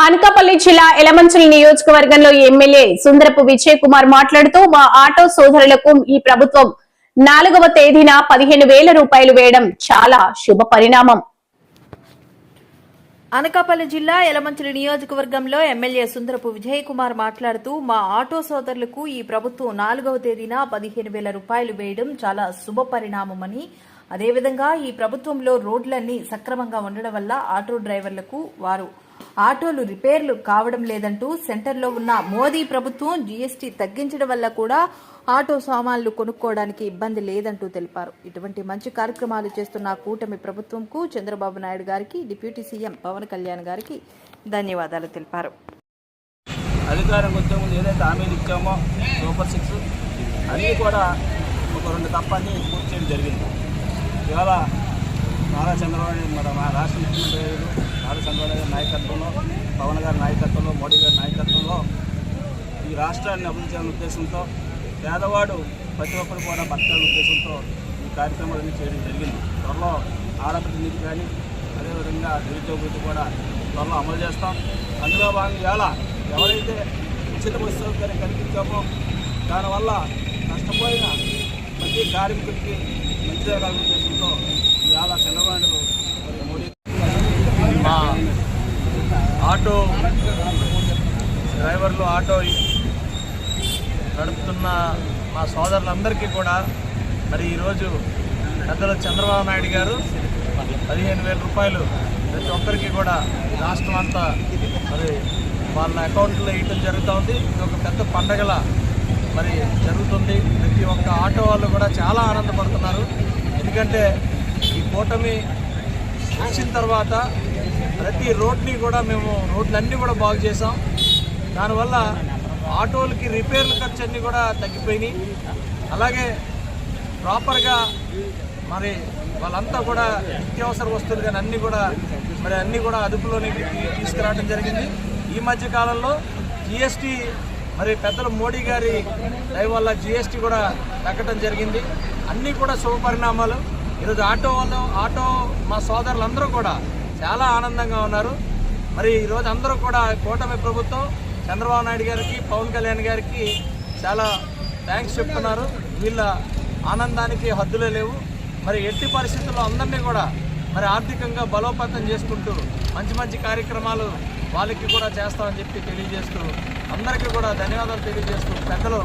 అనకాపల్లి జిల్లా ఎలమంచిలి నియోజకవర్గంలో ఎమ్మెల్యే సుందరపు విజయ్ కుమార్ మాట్లాడుతూ మా ఆటో సోదరులకు ఈ ప్రభుత్వం 4వ తేదీన 15,000 రూపాయలు వేయడం చాలా శుభ పరిణామం. అనకాపల్లి జిల్లా ఎలమంచిలి నియోజకవర్గంలో ఎమ్మెల్యే సుందరపు విజయ్ కుమార్ మాట్లాడుతూ మా ఆటో సోదరులకు ఈ ప్రభుత్వం 4వ తేదీన 15,000 రూపాయలు వేయడం చాలా శుభ పరిణామమని, అదేవిధంగా ఈ ప్రభుత్వంలో రోడ్లన్నీ సక్రమంగా ఉండడం వల్ల ఆటో డ్రైవర్లకు వారు ఆటోలు రిపేర్లు కావడం లేదంటూ సెంటర్లో ఉన్న మోదీ ప్రభుత్వం జీఎస్టీ తగ్గించడం వల్ల కూడా ఆటో సామాన్లు కొనుక్కోవడానికి ఇబ్బంది లేదంటూ తెలిపారు. ఇటువంటి మంచి కార్యక్రమాలు చేస్తున్న కూటమి ప్రభుత్వంకు చంద్రబాబు నాయుడు గారికి, డిప్యూటీ సీఎం పవన్ కళ్యాణ్ గారికి ధన్యవాదాలు తెలిపారు. అధికారం వచ్చే ముందు ఏదైతే హామీలు ఇచ్చామో సూపర్ 6 అన్నీ కూడా ఒక 2 తప్పని పూర్తి చేయడం జరిగింది. ఇవాళ నారా చంద్రబాబు నాయుడు మా రాష్ట్ర ముఖ్యమంత్రి నారా చంద్రబాబు నాయుడు నాయకత్వంలో, పవన్ గారి నాయకత్వంలో, మోడీ గారి నాయకత్వంలో ఈ రాష్ట్రాన్ని అభివృద్ధి చేయాలనే ఉద్దేశంతో, పేదవాడు ప్రతి ఒక్కరు కూడా బతకాలనే ఉద్దేశంతో ఈ కార్యక్రమాలన్నీ చేయడం జరిగింది. త్వరలో ఆడపతి నిధి కానీ అదేవిధంగా నిరుద్యోగ వృత్తి కూడా త్వరలో అమలు చేస్తాం. అందులో భాగంగా ఇవాళ ఎవరైతే ఉచిత బస్సు సౌకర్యం కల్పించామో దానివల్ల నష్టపోయిన ప్రతి కార్మికుడికి మంచి జరగాలనే ఉద్దేశంతో ఇవాళ చంద్రబాబు మరియు మోడీ మా ఆటో డ్రైవర్లు, ఆటో నడుపుతున్న మా సోదరులందరికీ కూడా మరి ఈరోజు పెద్దలు చంద్రబాబు నాయుడు గారు 15,000 రూపాయలు ప్రతి ఒక్కరికి కూడా రాష్ట్రం అంతా మరి వాళ్ళ అకౌంట్లో వేయటం జరుగుతుంది. ఇది ఒక పెద్ద పండగల మరి జరుగుతుంది. ప్రతి ఒక్క ఆటో వాళ్ళు కూడా చాలా ఆనందపడుతున్నారు. ఎందుకంటే ఈ కూటమి వచ్చిన తర్వాత ప్రతి రోడ్ని కూడా మేము రోడ్లన్నీ కూడా బాగు చేసాం. దానివల్ల ఆటోలకి రిపేర్ల ఖర్చు అన్నీ కూడా తగ్గిపోయినాయి. అలాగే ప్రాపర్గా మరి వాళ్ళంతా కూడా నిత్యావసర వస్తువులు కానీ అన్నీ కూడా అదుపులోనికి తీసుకురావడం జరిగింది. ఈ మధ్య కాలంలో జిఎస్టీ మరి పెద్దల మోడీ గారి దయ వల్ల జిఎస్టీ కూడా తగ్గడం జరిగింది. అన్నీ కూడా శుభ పరిణామాలు. ఈరోజు ఆటో మా సోదరులందరూ కూడా చాలా ఆనందంగా ఉన్నారు. మరి ఈరోజు అందరూ కూడా కూటమి ప్రభుత్వం చంద్రబాబు నాయుడు గారికి, పవన్ కళ్యాణ్ గారికి చాలా థ్యాంక్స్ చెప్తున్నారు. వీళ్ళ ఆనందానికి హద్దులే లేవు. మరి ఎట్టి పరిస్థితుల్లో అందరినీ కూడా మరి ఆర్థికంగా బలోపేతం చేసుకుంటూ మంచి కార్యక్రమాలు వాళ్ళకి కూడా చేస్తామని చెప్పి తెలియజేస్తూ అందరికీ కూడా ధన్యవాదాలు తెలియజేస్తూ పెద్దలు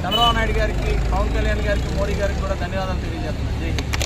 చంద్రబాబు నాయుడు గారికి, పవన్ కళ్యాణ్ గారికి, మోడీ గారికి కూడా ధన్యవాదాలు తెలియజేస్తున్నాను. జై హింద్.